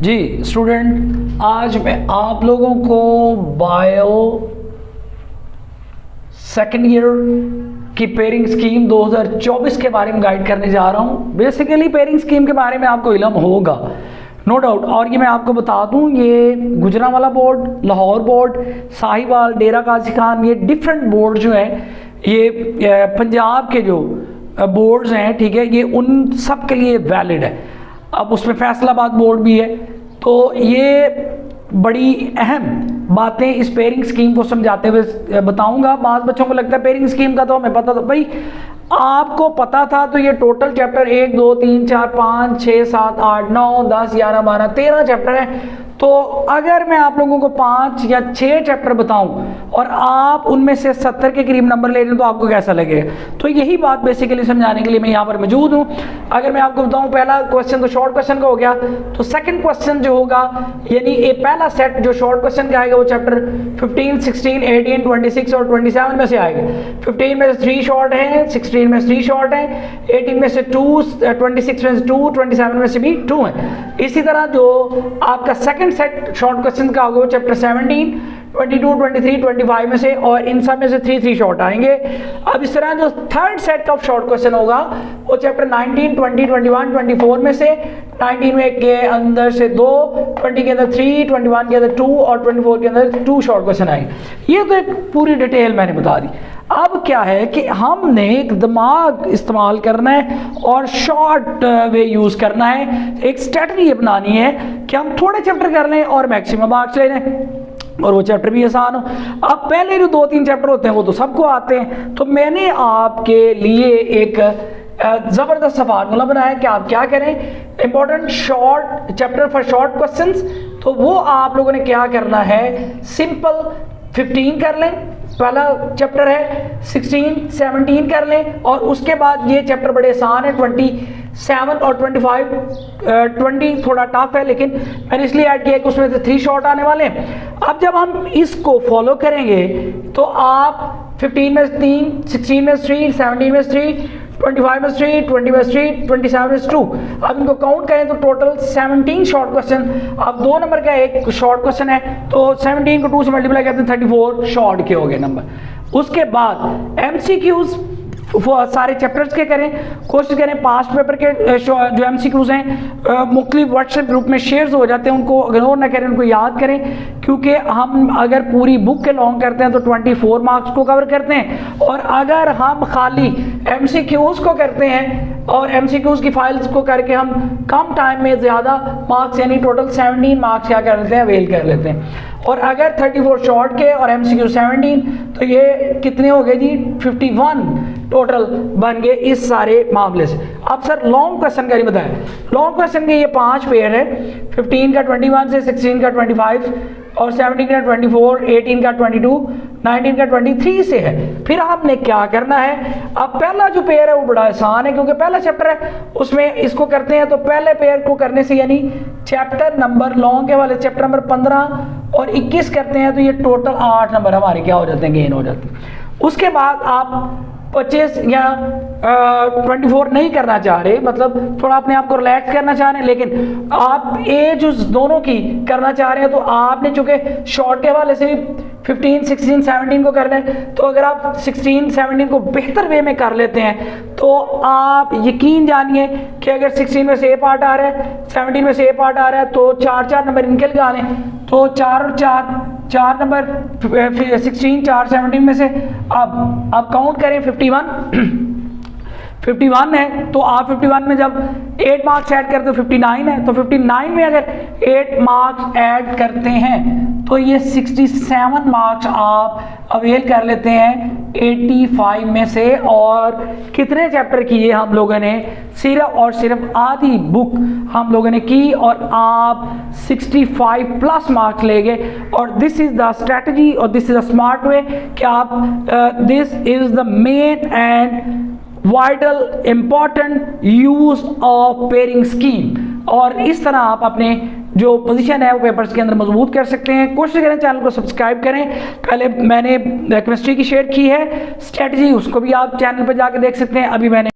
जी student, आज मैं आप लोगों को बायो सेकेंड ईयर की पेयरिंग स्कीम 2024 के बारे में गाइड करने जा रहा हूँ। बेसिकली पेयरिंग स्कीम के बारे में आपको इल्म होगा, नो डाउट। और ये मैं आपको बता दूं, ये गुजरांवाला बोर्ड, लाहौर बोर्ड, साहिवाल, डेरा गाजी खान, ये डिफरेंट बोर्ड जो हैं, ये पंजाब के जो बोर्ड्स हैं, ठीक है, ये उन सब के लिए वैलिड है। अब उसमें फैसलाबाद बोर्ड भी है। तो ये बड़ी अहम बातें इस पेयरिंग स्कीम को समझाते हुए बताऊंगा। बाद बच्चों को लगता है पेयरिंग स्कीम का तो हमें पता था। भाई आपको पता था तो ये टोटल चैप्टर 1 2 3 4 5 6 7 8 9 10 11 12 13 चैप्टर है। तो अगर मैं आप लोगों को 5 या 6 चैप्टर बताऊं और आप उनमें से 70 के करीब नंबर ले रहे हैं तो आपको कैसा लगेगा? तो यही बात बेसिकली समझाने के लिए मैं यहाँ पर मौजूद हूँ। अगर मैं आपको बताऊं, पहला क्वेश्चन तो शॉर्ट क्वेश्चन का हो गया, तो सेकंड क्वेश्चन जो होगा, यानी ये पहला सेट जो शॉर्ट क्वेश्चन का आएगा वो चैप्टर 15 16 18 26 और 27 में से आएगा। 15 में से 3 शॉर्ट हैं, 16 में से 3 शॉर्ट हैं, 18 में से 2, 26 में से 2, 27 में से भी 2 हैं। इसी तरह जो आपका सेकंड सेट शॉर्ट क्वेश्चन का होगा वो चैप्टर 17, 22, 23, 25 में से, और इन सब में से 3 शॉर्ट आएंगे। अब इस तरह जो third set of short question होगा वो चैप्टर 19, 20, 21, 24 में से, 19 में के अंदर से 2, 20 के अंदर 3, 21 के अंदर 2 और 24 के अंदर 2 शॉर्ट क्वेश्चन आएंगे। ये तो एक पूरी डिटेल मैंने बता दी। अब क्या है कि हमने एक दिमाग इस्तेमाल करना है और शॉर्ट वे यूज़ करना है। एक स्ट्रेटजी अपनानी है कि हम थोड़े चैप्टर कर लें और मैक्सिमम मार्क्स ले लें और वो चैप्टर भी आसान हो। अब पहले जो 2-3 चैप्टर होते हैं वो तो सबको आते हैं। तो मैंने आपके लिए एक ज़बरदस्त सा फार्मूला बनाया कि आप क्या करें, important short chapter for short questions. तो वो आप लोगों ने क्या करना है, सिंपल 15 कर लें, पहला चैप्टर है, 16 17 कर लें, और उसके बाद ये चैप्टर बड़े आसान है, 27 और 25। 20 थोड़ा टफ है, लेकिन मैंने इसलिए ऐड किया कि उसमें से 3 शॉर्ट आने वाले हैं। अब जब हम इसको फॉलो करेंगे तो आप 15 में 3, 16 में 3, 17 में 3, 25 में 3, 20 में 3, 27 में 2। अब इनको काउंट करें तो टोटल 17 शॉर्ट क्वेश्चन। अब 2 नंबर का एक शॉर्ट क्वेश्चन है, तो 17 को 2 से मल्टीप्लाई करते हैं, 34 शॉर्ट के हो गए नंबर। उसके बाद एमसीक्यूज सारे चैप्टर्स के करें, कोशिश करें पास्ट पेपर के जो एमसीक्यूज हैं मुख्तलिफ व्हाट्सएप ग्रुप में शेयर्स हो जाते हैं, उनको इग्नोर ना करें, उनको याद करें। क्योंकि हम अगर पूरी बुक के लॉन्ग करते हैं तो 24 मार्क्स को कवर करते हैं, और अगर हम खाली एमसीक्यूज को करते हैं और एमसीक्यूज की फाइल्स को करके हम कम टाइम में ज़्यादा मार्क्स यानी टोटल 17 मार्क्स क्या कर लेते हैं, अवेल कर लेते हैं। और अगर 34 शॉर्ट के और एमसीक्यू 17, तो ये कितने हो गए जी, 51 टोटल बन गए इस सारे मामले से। अब सर लॉन्ग क्वेश्चन का नहीं बताया। लॉन्ग क्वेश्चन के ये 5 पेयर है, 15 का 21 से, 16 का 25 और 17 का 24, 18 का 22, 19 का 23 से है। फिर आपने क्या करना है, अब पहला जो पेयर है वो बड़ा आसान है क्योंकि पहला चैप्टर है, उसमें इसको करते हैं। तो पहले पेयर को करने से यानी चैप्टर नंबर लॉन्ग के वाले चैप्टर नंबर 15 और 21 करते हैं, तो ये टोटल 8 नंबर हमारे क्या हो जाते हैं, गेन हो जाते हैं। उसके बाद आप 25 या 24 नहीं करना चाह रहे, मतलब थोड़ा अपने आप को रिलैक्स करना चाह रहे हैं, लेकिन आप एज उस दोनों की करना चाह रहे हैं, तो आपने चूंकि शॉर्ट के हवाले से भी 15 16 17 को कर लें, तो अगर आप 16 17 को बेहतर वे में कर लेते हैं तो आप यकीन जानिए कि अगर 16 में से ए पार्ट आ रहा है, 17 में से ए पार्ट आ रहा है, तो 4 नंबर इनके लगा लें, तो 4 और 4 नंबर 16 4 17 में से। अब काउंट करें 51 है, तो आप 51 में जब 8 मार्क्स ऐड करते हो 59 है, तो 59 में अगर 8 मार्क्स ऐड करते हैं तो ये 67 मार्क्स आप अवेल कर लेते हैं 85 में से। और कितने चैप्टर किए हम लोगों ने, सिर्फ और सिर्फ आधी बुक हम लोगों ने की, और आप 65 प्लस मार्क्स ले गए। और दिस इज द स्ट्रेटजी और this is the smart way कि आप this is the main and vital important use of pairing scheme. और इस तरह आप अपने जो पोजीशन है वो पेपर्स के अंदर मजबूत कर सकते हैं। कोशिश करें चैनल को सब्सक्राइब करें। पहले मैंने केमिस्ट्री की शेयर की है स्ट्रेटजी, उसको भी आप चैनल पर जाके देख सकते हैं। अभी मैंने